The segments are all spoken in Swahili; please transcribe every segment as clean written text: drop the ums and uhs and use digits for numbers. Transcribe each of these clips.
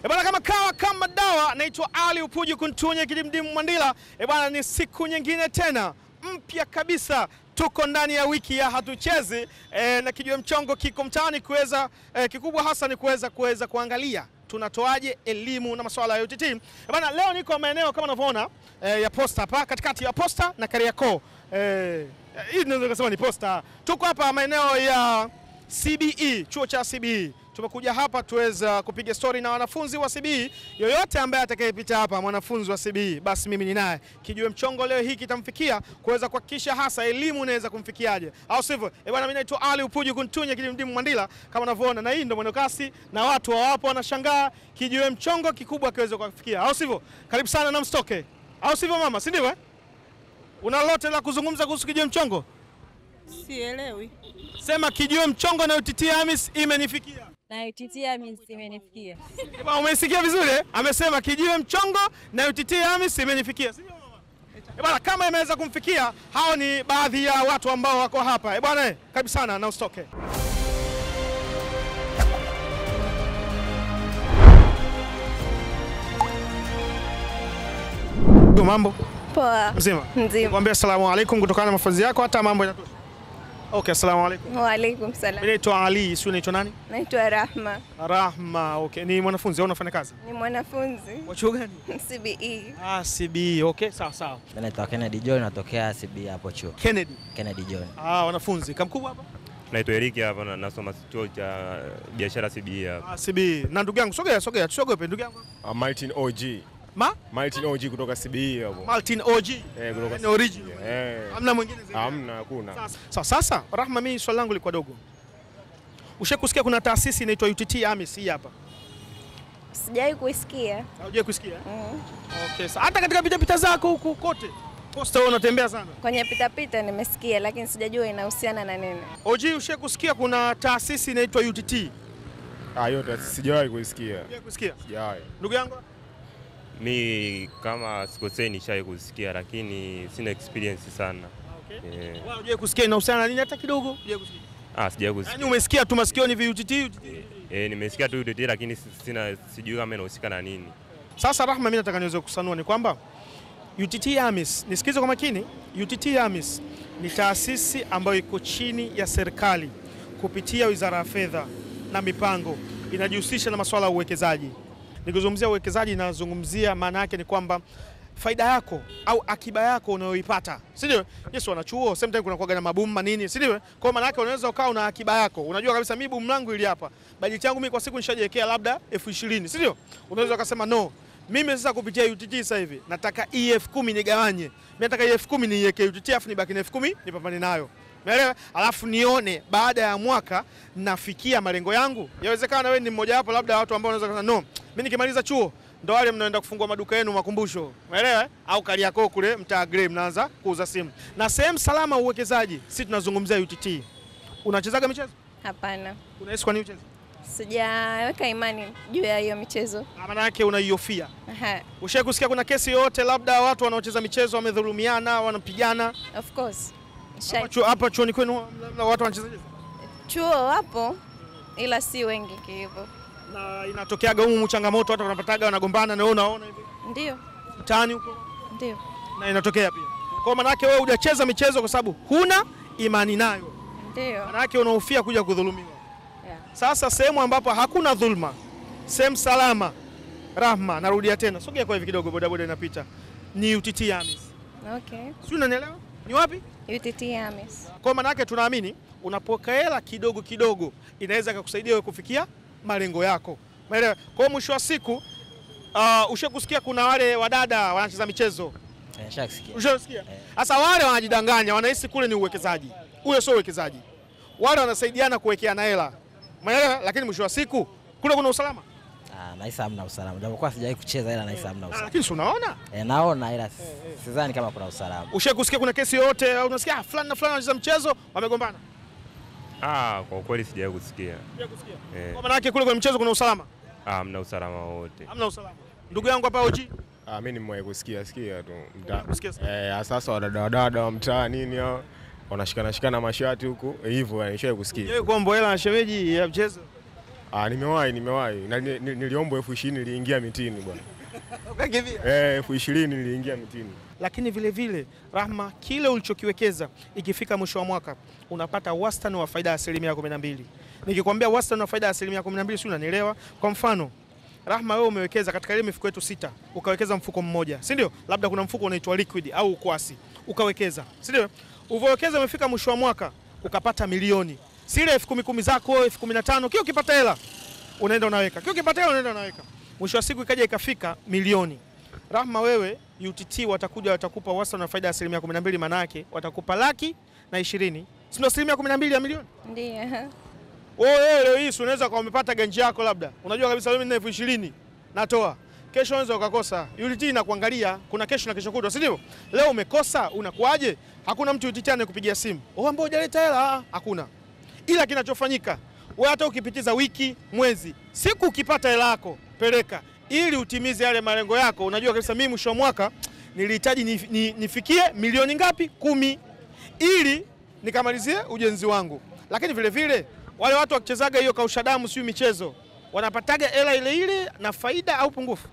Bwana kama kawa kama dawa, naitwa Ali Upuji Kuntunye Kidimdimu Mandila. Bwana ni siku nyingine tena mpya kabisa. Tuko ndani ya wiki ya hatuchezi na Kijiwe Mchongo kiko mtaani kuweza kikubwa hasa ni kuweza kuangalia tunatoaje elimu na masuala ya UTT. Bwana leo niko maeneo kama unavyoona ya Posta hapa katikati ya Posta na Kariakoo. Hii ndio nasema ni Posta. Tuko hapa maeneo ya CBE, chuo cha CBE. Tumekuja hapa tuweza kupiga story na wanafunzi wa CBE. Yoyote ambaye atakayepita hapa mwanafunzi wa CBE, basi mimi ni naye. Kijiwe Mchongo leo hii kitamfikia kuweza kuhakikisha hasa elimu inaweza kumfikiaje. Au sivyo? Bwana mimi naitwa Ali Upuji Kuntunye Kidimdimu Mandila kama unavyoona, na hii ndio mwendokasi na watu hawapo wanashangaa Kijiwe Mchongo kikubwa kiweze kufikia. Au sivyo? Karibu sana na mstoke. Au sivyo mama, si ndivyo? Una lolote la kuzungumza kuhusu Kijiwe Mchongo? Sielewi. Sema Kijiwe Mchongo na UTT AMIS imenifikia. Na UTT AMIS imenifikia. Umesikia vizuri eh? Amesema Kijiwe Mchongo na UTT AMIS imenifikia. Sio mama? Bwana kama imeweza kumfikia, hao ni baadhi ya watu ambao wako hapa. Bwana karibu sana na usitoke. Mambo? Poa. Mzima? Mzima. Mwambie asalamu alaykum kutokana na mafazi yako hata mambo yanatosha. Okay, asalamu alaykum. Wa alaykum salam. Mimi naitwa Ali, sio unaitwa nani? Naitwa Rahma. Rahma, okay. Ni mwanafunzi au unafanya kazi? Ni mwanafunzi. Wa chuo gani? CBE. CBE, okay, sawa sawa. Mimi naitwa Kennedy John, natokea CBE hapo chuo. Kennedy John. Wanafunzi. Kamkubwa hapa? Naitwa Eric hapa na nasoma chuo cha biashara CBE hapa. CBE. Na ndugu yangu sogea, tusogope ndugu yangu. Martin OG. Martin OG kutoka CBE hapo. Martin OG. Kutoka ni original. Hamna mwingine zaidi. Hamna, hakuna. Sasa Rahma, mimi swali langu liko dogo. Ushakusikia kuna taasisi inaitwa UTT AMIS hii hapa? Sijai kuisikia. Hujai kusikia? Okay, hata katika pita zako huku kote. Posta wewe unatembea sana. Kwenye pita nimesikia lakini sijajua inahusiana na nini. OG, ushakusikia kuna taasisi inaitwa UTT? Yote sijawahi kuisikia. Hujai kusikia? Sijawahi. Ndugu yangu? Mi kama sikosei nishawahi kusikia lakini sina experience sana. Okay. Wewe hujai kusikia inahusiana na nini hata kidogo? Hujai kusikia? Sijawahi kusikia. Yaani umesikia tu masikioni hivi UTT? Nimesikia tu UTT lakini sijui kama inahusika na nini. Sasa Rahma, mimi nataka niweze kusanua ni kwamba UTT AMIS, nisikize kwa makini, UTT AMIS ni taasisi ambayo iko chini ya serikali kupitia Wizara ya Fedha na Mipango, inajihusisha na masuala ya uwekezaji. Nikizungumzia uwekezaji nazungumzia maana yake ni kwamba faida yako au akiba yako unayoipata, si ndio? Yes, wanachuo sometimes kuna kuaga na mabomu manini, si ndio? Kwa maana yake unaweza ukaa una akiba yako. Unajua kabisa mimi bomu langu ili hapa. Bajeti yangu mimi kwa siku nishajiwekea labda 20,000, si ndio? Unaweza ukasema no. Mimi sasa kupitia UTT sasa hivi nataka EF10 nigawanye. Mimi nataka EF10 niweke UTT afu nibaki na EF10 nipambane nayo. Umeelewa? Alafu nione baada ya mwaka nafikia malengo yangu. Yawezekana wewe ni mmoja wapo labda watu ambao wanaweza kusema no. Mimi nikimaliza chuo ndo wale mnaenda kufungua maduka yenu Makumbusho. Umeelewa? Au Kariakoo kule mtaa Grey mnaanza kuuza simu. Na sehemu salama uwekezaji, sisi tunazungumzia UTT. Unachezaga michezo? Hapana. Unahisi kwa nini ucheze? Sijaweka imani juu ya hiyo michezo. Maana yake unaiofia. Ushawahi kusikia kuna kesi yote labda watu wanaocheza michezo wamedhulumiana, wanapigana? Of course. Hapa chuoni kwenu watu wanacheza? Chuo hapo ila si wengi hivyo. Na inatokeaga humu changamoto watu wanapataga wanagombana na wewe unaona hivi? Ndio. Mtaani huko? Ndio. Na inatokea pia. Kwa maana yake wewe hujacheza michezo kwa sababu huna imani nayo. Ndio. Maana yake unahofia kuja kudhulumiwa. Sasa sehemu ambapo hakuna dhulma, sehemu salama, Rahma, narudia tena. Sogea kwa hivi kidogo, bodaboda inapita. Ni UTT AMIS. Okay. Sio, unanielewa? Ni wapi? UTT AMIS. Kwa maana yake tunaamini unapoka hela kidogo kidogo inaweza kukusaidia wewe kufikia malengo yako. Umeelewa? Kwa mwisho wa siku ushakusikia kuna wale wadada wanacheza michezo. Nishasikia. Ushasikia? Sasa wale wanajidanganya, wanahisi kule ni uwekezaji. Ule sio uwekezaji. Wale wanasaidiana kuwekeana hela. Umeelewa? Lakini mwisho wa siku kule kuna usalama. Nahisi hamna usalama. Japokuwa sijawahi kucheza ila nahisi hamna usalama. Lakini si unaona? Naona ila sidhani kama kuna usalama. Ushakusikia kuna kesi yote au unasikia fulani na fulani wanacheza mchezo wamegombana? Kwa kweli sijawahi kusikia. Sijakusikia. Kwa maana yake kule kwa mchezo kuna usalama? Hamna usalama wote. Hamna usalama. Ndugu yangu hapa OG? Mimi nimewahi kusikia tu mtaa. Sasa wadada wa mtaa nini hao wanashikana mashati huku hivyo nishawahi kusikia. Yeye kuomba hela na shemeji ya mchezo? Nimewahi. Na niliombwa 20,000 niliingia mitini bwana. Ukakivia? 20,000 niliingia mitini. Lakini vile vile Rahma, kile ulichokiwekeza ikifika mwisho wa mwaka unapata wastani wa faida ya 12%. Nikikwambia wastani wa faida ya 12%, si unanielewa? Kwa mfano Rahma, wewe umewekeza katika ile mifuko yetu 6, ukawekeza mfuko mmoja, si ndio? Labda kuna mfuko unaitwa liquid au ukwasi, ukawekeza, si ndio? Ulivyowekeza umefika mwisho wa mwaka ukapata milioni. Sile 10,000 zako, 15,000, kile ukipata hela unaenda unaweka. Kile ukipata hela unaenda unaweka. Mwisho wa siku ikaja ikafika milioni. Rahma, wewe UTT watakuja watakupa wastani wa faida ya 12%, maana yake watakupa 120,000. Si ndio 12% ya milioni? Ndio. Wewe leo hii unaweza kwa umepata ganji yako, labda unajua kabisa mimi nina 20,000 natoa. Kesho unaweza ukakosa. UTT inakuangalia, kuna kesho na kesho kutwa, si ndivyo? Leo umekosa, unakuaje? Hakuna mtu UTT anayekupigia simu. Ambao hujaleta hela, hakuna. Ila kinachofanyika, wewe hata ukipitiza wiki, mwezi, siku ukipata hela yako, peleka ili utimize yale malengo yako. Unajua kabisa mimi mwisho wa mwaka nilihitaji nifikie milioni ngapi? 10, ili nikamalizie ujenzi wangu. Lakini vile vile wale watu wakichezaga hiyo kausha damu, sio michezo, wanapataga hela ile ile na faida au pungufu?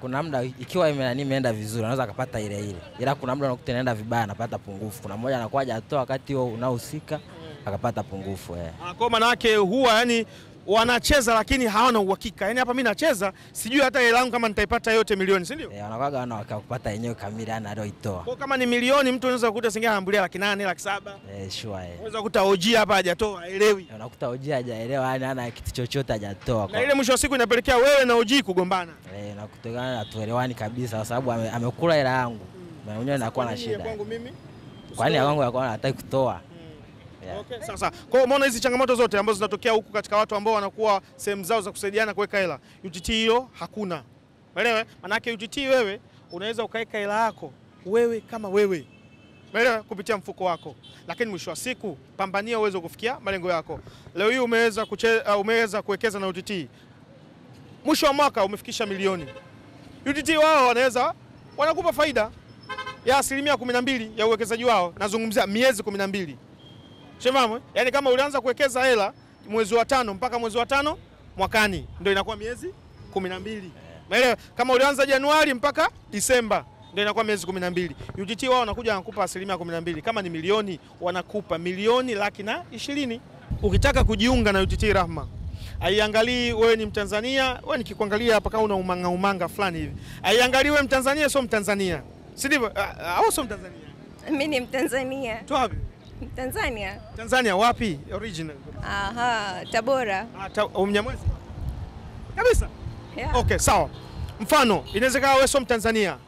Kuna muda ikiwa imeenda vizuri anaweza akapata ile ile. Ila kuna muda unakuta inaenda vibaya anapata pungufu. Kuna mmoja anakuwa hajatoa wakati huo unaohusika akapata pungufu. Kwa maana yake huwa yani wanacheza lakini hawana uhakika. Yaani hapa mimi nacheza sijui hata hela yangu kama nitaipata yote milioni, si ndio? Wanakuwa wanakupata yenyewe kamili ana alioitoa. Kwa kama ni milioni mtu anaweza kukuta singine anambulia 800,000, 700,000. Sure. Unaweza kukuta OG hapa hajatoa, haelewi. Unakuta OG hajaelewa, yani hana kitu chochote hajatoa. Na ile mwisho wa siku inapelekea wewe na OG kugombana. Na kutokana na tuelewani kabisa kwa sababu amekula hela yangu. Na mwenyewe anakuwa na shida. Kwangu mimi. Kwani yangu anakuwa anataka kutoa. Okay, sasa. Kwa hiyo umeona hizi changamoto zote ambazo zinatokea huku katika watu ambao wanakuwa sehemu zao za kusaidiana kuweka hela. UTT hiyo hakuna. Umeelewa? Maana yake UTT wewe unaweza ukaweka hela yako wewe kama wewe. Umeelewa? Kupitia mfuko wako. Lakini mwisho wa siku pambania uweze kufikia malengo yako. Leo hii umeweza kuwekeza na UTT. Mwisho wa mwaka umefikisha milioni. UTT wao wanakupa faida ya 12% ya uwekezaji wao. Nazungumzia miezi 12. Shefahamu? Yaani kama ulianza kuwekeza hela mwezi wa 5 mpaka mwezi wa 5 mwakani ndio inakuwa miezi 12. Umeelewa? Kama ulianza Januari mpaka Disemba ndio inakuwa miezi 12. UTT wao wanakuja wanakupa 12%. Kama ni milioni wanakupa milioni 120,000. Ukitaka kujiunga na UTT Rahma, haiangalii wewe ni Mtanzania, wewe nikikuangalia hapa kama una umanga fulani hivi. Haiangalii wewe Mtanzania sio Mtanzania. Si ndivyo? Au sio Mtanzania? Mimi ni Mtanzania. Tu wapi? Tanzania. Tanzania wapi? Original. Tabora. Mnyamwezi? Kabisa? Yeah. Okay, sawa. Mfano, inawezekana wewe sio Mtanzania.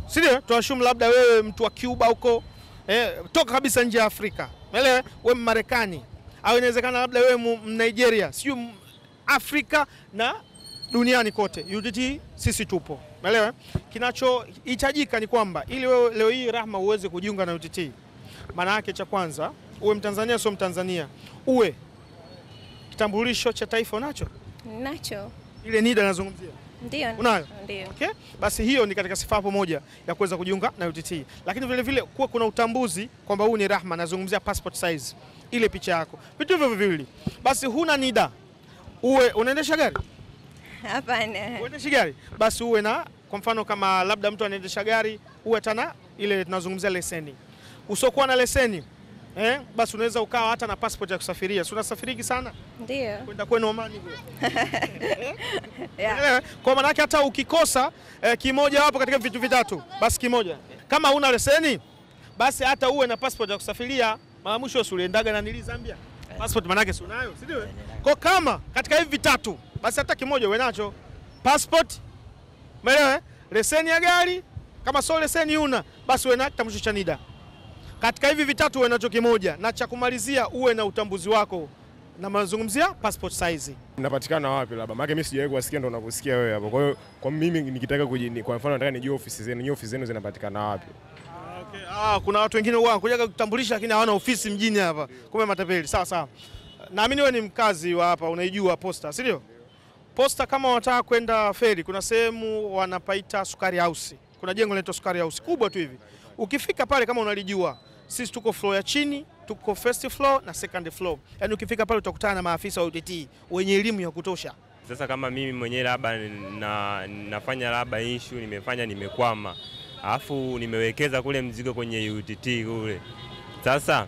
Si ndio? Tuashumu labda wewe mtu wa Cuba huko, toka kabisa nje ya Afrika. Umeelewa? Wewe Marekani. Au inawezekana labda wewe Nigeria, sio Afrika na duniani kote. UTT sisi tupo. Umeelewa? Kinachohitajika ni kwamba ili wewe leo hii Rahma uweze kujiunga na UTT. Maana yake cha kwanza, uwe Mtanzania sio Mtanzania. Uwe kitambulisho cha taifa unacho? Nacho. Ile NIDA nazungumzia. Ndio. Unayo? Ndio. Okay? Basi hiyo ni katika sifa moja ya kuweza kujiunga na UTT. Lakini vile vile kuwa kuna utambuzi kwamba huu ni Rahma, nazungumzia passport size. Ile picha yako. Vitu hivyo viwili. Basi huna NIDA. Uwe unaendesha gari? Hapana. Uendesha gari? Basi uwe na, kwa mfano kama labda mtu anaendesha gari, uwe tana ile tunazungumzia leseni. Usokuwa na leseni, basi unaweza ukawa hata na passport ya kusafiria. Si unasafiriki sana? Ndio. Kwenda kwenu Omani kule. Kwa maana yake hata ukikosa kimoja hapo katika vitu vitatu, basi kimoja. Kama huna leseni, basi hata uwe na passport ya kusafiria. Mara mwisho uliendaga na nili Zambia. Passport maana yake si unayo, si ndio? Kwa kama katika hivi vitatu, basi hata kimoja uwe nacho. Passport, umeelewa? Leseni ya gari, kama sio leseni una, basi uwe na kitambulisho cha NIDA. Katika hivi vitatu uwe nacho kimoja, na cha kumalizia uwe na utambuzi wako. Na mazungumzia passport size. Mnapatikana wapi labda? Maana mimi sijawahi kusikia, ndo unakusikia wewe hapo. Kwa hiyo kwa mimi nikitaka kwa mfano nataka nijue ofisi zenu, ofisi zenu zinapatikana wapi? Okay. Kuna watu wengine wao kuja kutambulisha lakini hawana ofisi mjini hapa. Kumbe matapeli. Sawa sawa. Naamini wewe ni mkazi wa hapa, unaijua Posta, si ndio? Posta kama unataka kwenda feri, kuna sehemu wanapaita Sukari House. Kuna jengo linaloitwa Sukari House kubwa tu hivi. Ukifika pale kama unalijua, Sisi tuko floor ya chini, tuko first floor na second floor. Yaani ukifika pale utakutana na maafisa wa UTT wenye elimu ya kutosha. Sasa kama mimi mwenyewe labda nafanya labda issue nimekwama, alafu nimewekeza kule mzigo kwenye UTT kule. Sasa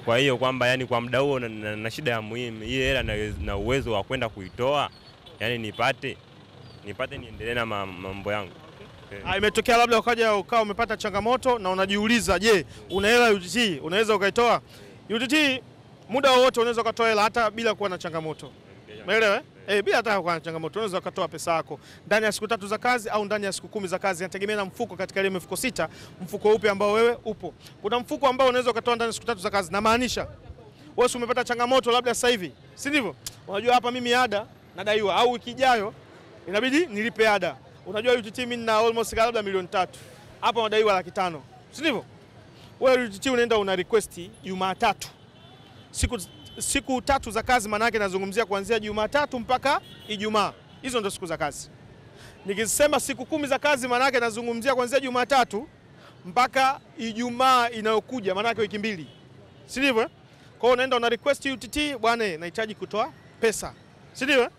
kwa hiyo kwamba yani kwa muda huo na shida ya muhimu, hii hela na uwezo wa kwenda kuitoa, yani nipate niendelee na mambo yangu. Imetokea labda ukaja ukao umepata changamoto na unajiuliza, je, una hela UTT unaweza ukaitoa? UTT muda wote unaweza ukatoa hela hata bila kuwa na changamoto. Umeelewa? Bila hata kuwa na changamoto unaweza ukatoa pesa yako ndani ya siku 3 za kazi au ndani ya siku 10 za kazi, inategemea na mfuko. Katika ile mifuko 6, mfuko upi ambao wewe upo. Kuna mfuko ambao unaweza ukatoa ndani ya siku 3 za kazi, na maanisha wewe umepata changamoto labda sasa hivi, si ndivyo? Unajua hapa mimi ada nadaiwa au wiki ijayo inabidi nilipe ada. Unajua UTT mimi na almost labda milioni 3. Hapa madaiwa 500,000. Si ndivyo? Wewe UTT unaenda una request Jumatatu. Siku 3 za kazi, maana yake nazungumzia kuanzia Jumatatu mpaka Ijumaa. Hizo ndio siku za kazi. Nikisema siku 10 za kazi, maana yake nazungumzia kuanzia Jumatatu mpaka Ijumaa inayokuja, maana yake wiki 2. Si ndivyo? Kwa hiyo unaenda una request UTT, bwana nahitaji kutoa pesa. Si ndivyo?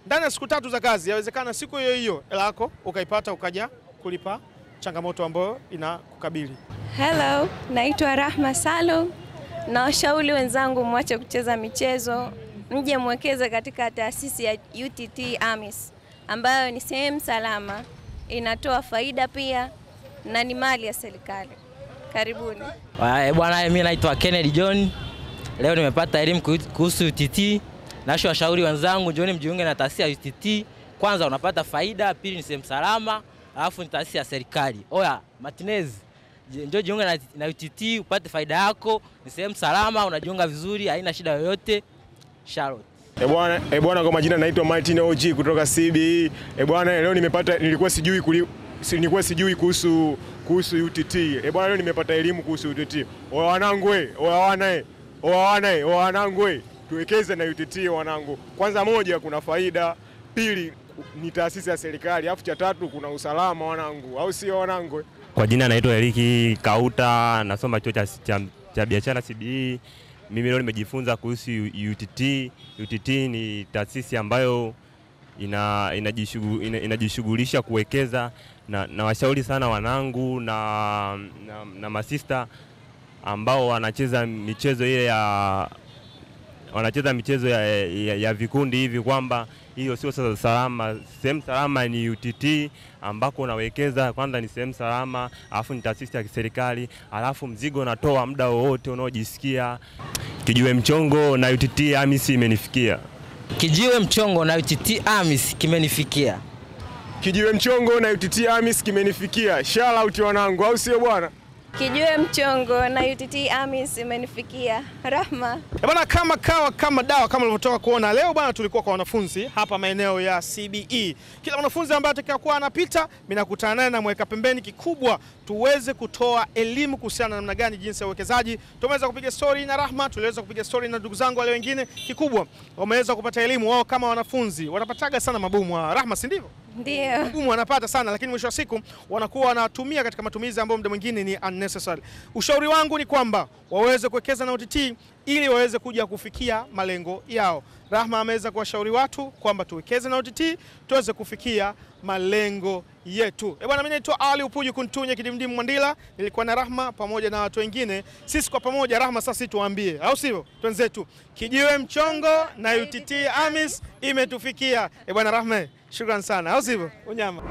Ndani ya siku 3 za kazi, yawezekana siku hiyo hiyo hela yako ukaipata ukaja kulipa changamoto ambayo inakukabili. Hello, naitwa Rahma Salum. Na washauri wenzangu mwache kucheza michezo, mje mwekeze katika taasisi ya UTT AMIS ambayo ni sehemu salama, inatoa faida pia na ni mali ya serikali. Karibuni. Bwana, mimi naitwa Kennedy John. Leo nimepata elimu kuhusu UTT. Nasho washauri wenzangu njoni mjiunge na taasisi ya UTT. Kwanza unapata faida, pili ni sehemu salama, alafu ni taasisi ya serikali. Oya, Martinez, njoo jiunge na UTT upate faida yako, ni sehemu salama, unajiunga vizuri, haina shida yoyote. Charlotte. Bwana, kwa majina naitwa Martin OG kutoka CBE. Bwana, leo nilikuwa sijui kuhusu UTT. Bwana, leo nimepata elimu kuhusu UTT. Oya wanangu, tuwekeze na UTT wanangu. Kwanza moja, kuna faida, pili ni taasisi ya serikali, alafu cha 3 kuna usalama wanangu, au sio wanangu? Kwa jina naitwa Eriki Kauta, nasoma chuo cha biashara CBE. Mimi leo nimejifunza kuhusu UTT. UTT ni taasisi ambayo inajishughulisha kuwekeza, na washauri sana wanangu na masista ambao wanacheza michezo ile ya vikundi hivi, kwamba hiyo sio sasa salama. Sehemu salama ni UTT ambako unawekeza, kwanza ni sehemu salama, alafu ni taasisi ya kiserikali, alafu mzigo unatoa muda wowote unaojisikia. Kijiwe mchongo na UTT AMIS imenifikia. Kijiwe mchongo na UTT AMIS kimenifikia. Kijiwe mchongo na UTT AMIS kimenifikia. Shout out wanangu, au sio bwana? Kijiwe mchongo na UTT AMIS imenifikia. Rahma. Bwana, kama dawa kama ulivyotoka kuona leo bwana, tulikuwa kwa wanafunzi hapa maeneo ya CBE. Kila mwanafunzi ambaye atakayokuwa anapita, mimi nakutana naye na mweka pembeni, kikubwa tuweze kutoa elimu kuhusiana na namna gani jinsi ya uwekezaji. Tumeweza kupiga story na Rahma, tuliweza kupiga story na ndugu zangu wale wengine, kikubwa wameweza kupata elimu. Wao kama wanafunzi wanapataga sana mabumu. Rahma, si ndivyo? Ndio. Mabumu wanapata sana, lakini mwisho wa siku wanakuwa wanatumia katika matumizi ambayo muda mwingine ni unnecessary. Ushauri wangu ni kwamba waweze kuwekeza na UTT ili waweze kuja kufikia malengo yao. Rahma ameweza kuwashauri watu kwamba tuwekeze na UTT tuweze kufikia malengo yetu. Bwana, mimi naitwa Ali Upuji Kuntunye Kidimdimu Mwandila, nilikuwa na Rahma pamoja na watu wengine. Sisi kwa pamoja Rahma sasa tuambie, au sivyo? Twenzetu kijiwe mchongo na UTT AMIS imetufikia. Bwana Rahma, shukrani sana, au sivyo? Unyama.